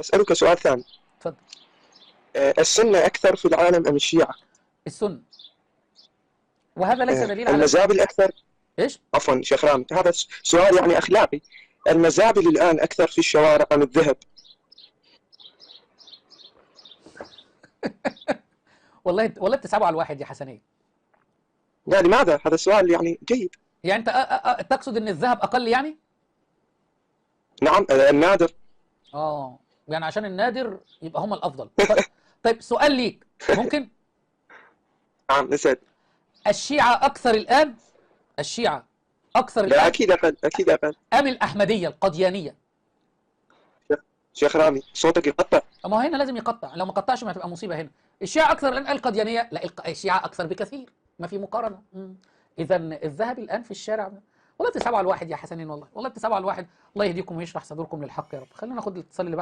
أسألك سؤال ثاني. اتفضل. السنة أكثر في العالم أم الشيعة؟ السنة، وهذا ليس دليل على المزابل أكثر. ايش؟ عفوا شيخ رامي، هذا سؤال يعني أخلاقي. المزابل الآن أكثر في الشوارع أم الذهب؟ والله بتسحبوا على الواحد يا حسنين. لا لماذا؟ هذا سؤال يعني جيد. يعني انت تقصد ان الذهب اقل يعني؟ نعم، النادر. اه، يعني عشان النادر يبقى هم الافضل. طيب سؤال ليك ممكن. نعم نسأل. الشيعة اكثر الان، الشيعة اكثر لا الان أكيد أقل، أكيد أقل. ام الاحمدية القديانية؟ شيخ رامي صوتك يقطع. ما هو هنا لازم يقطع، لو ما قطعش ما هتبقى مصيبة هنا. الشيعة اكثر الان القديانية؟ لا، الشيعة اكثر بكثير، ما في مقارنة. اذا الذهب الان في الشارع. والله بتسحبوا على الواحد يا حسنين، والله بتسحبوا على الواحد. الله يهديكم ويشرح صدوركم للحق يا رب. خلينا ناخد الاتصال اللي